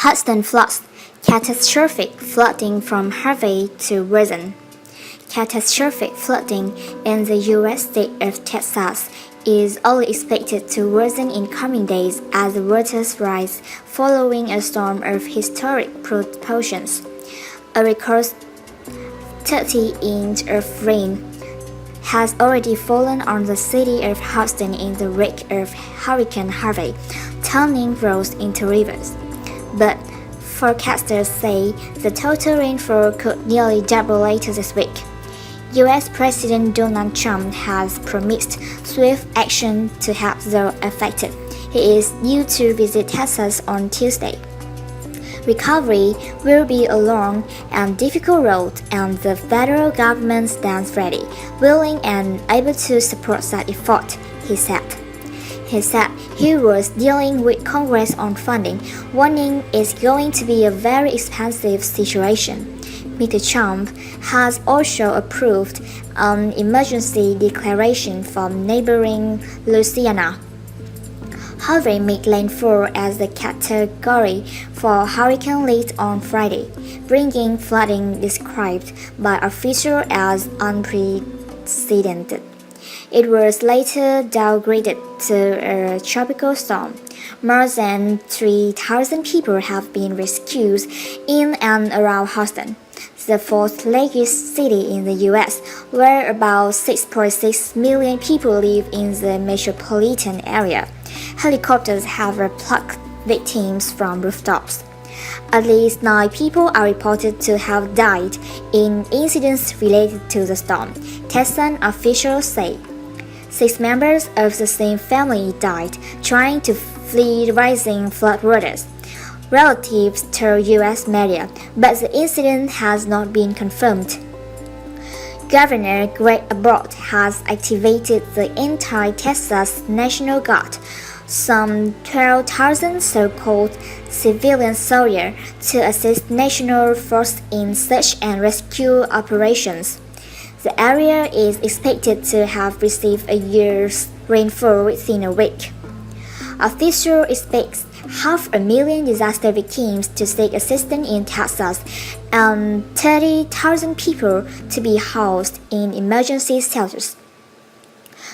Houston floods, catastrophic flooding from Harvey to worsen. Catastrophic flooding in the U.S. state of Texas is only expected to worsen in coming days as the waters rise following a storm of historic proportions. A record 30 inches of rain has already fallen on the city of Houston in the wake of Hurricane Harvey, turning roads into rivers. But forecasters say the total rainfall could nearly double later this week. U.S. President Donald Trump has promised swift action to help those affected. He is due to visit Texas on Tuesday. Recovery will be a long and difficult road, and the federal government stands ready, willing and able to support that effort, he said. He said he was dealing with Congress on funding, warning it's going to be a very expensive situation. Mr. Trump has also approved an emergency declaration for neighboring Louisiana. Harvey made landfall as the Category 4 hurricane late on Friday, bringing flooding described by officials as unprecedented. It was later downgraded to a tropical storm. More than 3,000 people have been rescued in and around Houston, the fourth largest city in the U.S., where about 6.6 million people live in the metropolitan area. Helicopters have plucked victims from rooftops. At least 9 people are reported to have died in incidents related to the storm, Texas officials say. 6 members of the same family died trying to flee rising floodwaters, relatives told U.S. media, but the incident has not been confirmed. Governor Greg Abbott has activated the entire Texas National Guard, some 12,000 so-called civilian soldiers, to assist national force in search and rescue operations. The area is expected to have received a year's rainfall within a week. Officials expect 500,000 disaster victims to seek assistance in Texas and 30,000 people to be housed in emergency shelters.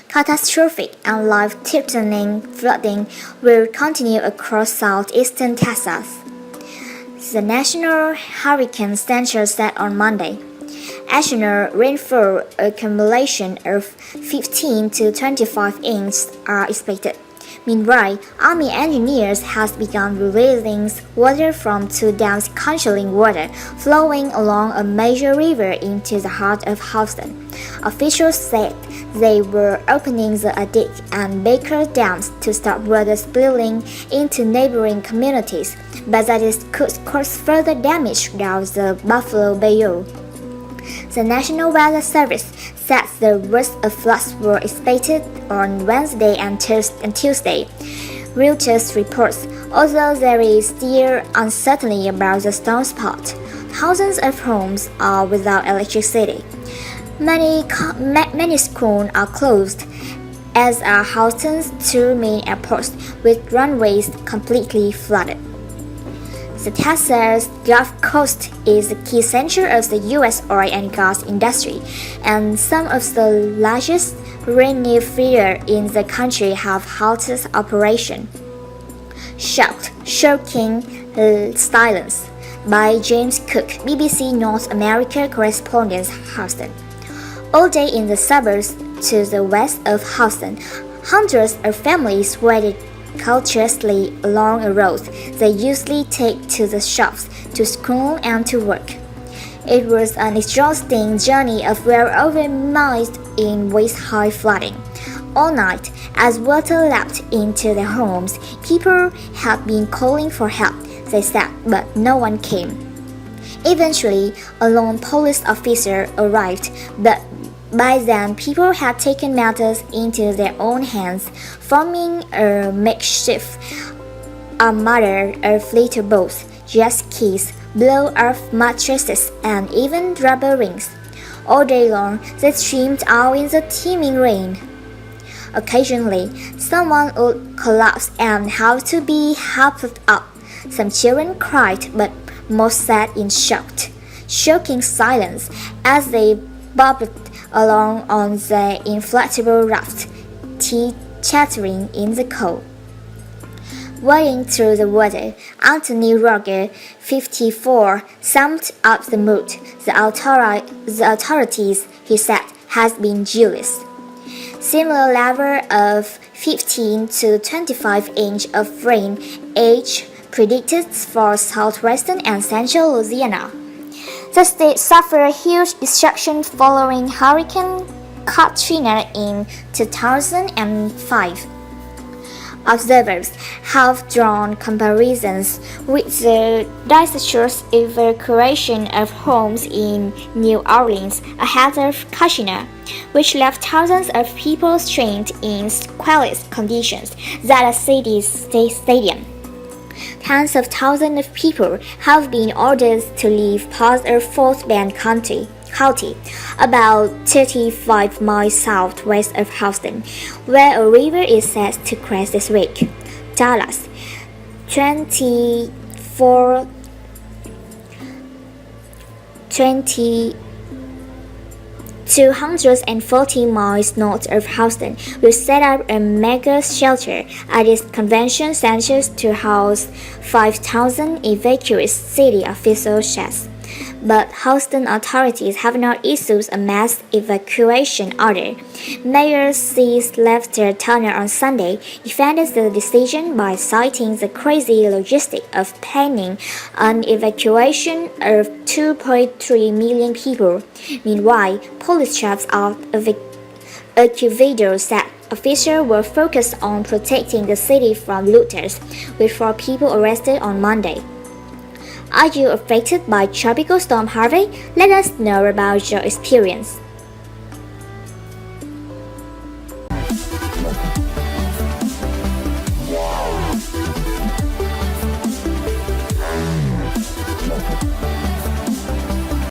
Catastrophic and life-threatening flooding will continue across southeastern Texas. The National Hurricane Center said on Monday. Annual rainfall accumulation of 15 to 25 inches are expected. Meanwhile, Army engineers have begun releasing water from 2 dams controlling water flowing along a major river into the heart of Houston. Officials said they were opening the Adick and Baker dams to stop water spilling into neighboring communities, but that it could cause further damage down the Buffalo Bayou. The National Weather Service said the worst of floods were expected on Wednesday and Tuesday. Reuters reports, although there is still uncertainty about the storm's path, thousands of homes are without electricity. Many schools are closed, as are Houston's 2 main airports, with runways completely flooded. The Texas Gulf Coast is the key center of the U.S. oil and gas industry, and some of the largest refineries in the country have halted operation. Shocking silence by James Cook, BBC North America correspondent, Houston. All day in the suburbs to the west of Houston, hundreds of families waited cautiously along a road they usually take to the shops, to school, and to work. It was an exhausting journey of well over miles in waist-high flooding. All night, as water lapped into their homes, people had been calling for help, they said, but no one came. Eventually, a lone police officer arrived, but by then, people had taken matters into their own hands, forming a makeshift armada of little boats, jet skis, blow-off mattresses, and even rubber rings. All day long, they streamed out in the teeming rain. Occasionally, someone would collapse and have to be helped up. Some children cried, but most sat in shocking silence as they bobbed along on the inflatable raft, teeth chattering in the cold. Wading through the water, Anthony Roger, 54, summed up the mood. The authorities, he said, has been jealous. Similar level of 15 to 25 inch of rain each predicted for southwestern and central Louisiana. The state suffered huge destruction following Hurricane Katrina in 2005. Observers have drawn comparisons with the disastrous evacuation of homes in New Orleans ahead of Katrina, which left thousands of people stranded in squalid conditions at a city's stadium. Tens of thousands of people have been ordered to leave parts of Fort Bend County, about 35 miles southwest of Houston, where a river is set to cross this week. Dallas, 240 miles north of Houston, will set up a mega shelter at its convention center to house 5,000 evacuees, city officials said. But Houston authorities have not issued a mass evacuation order. Mayor C. Lester Turner on Sunday defended the decision by citing the crazy logistics of planning an evacuation of 2.3 million people. Meanwhile, police chiefs of Ecuador said officials were focused on protecting the city from looters, with 4 people arrested on Monday. Are you affected by Tropical Storm Harvey? Let us know about your experience.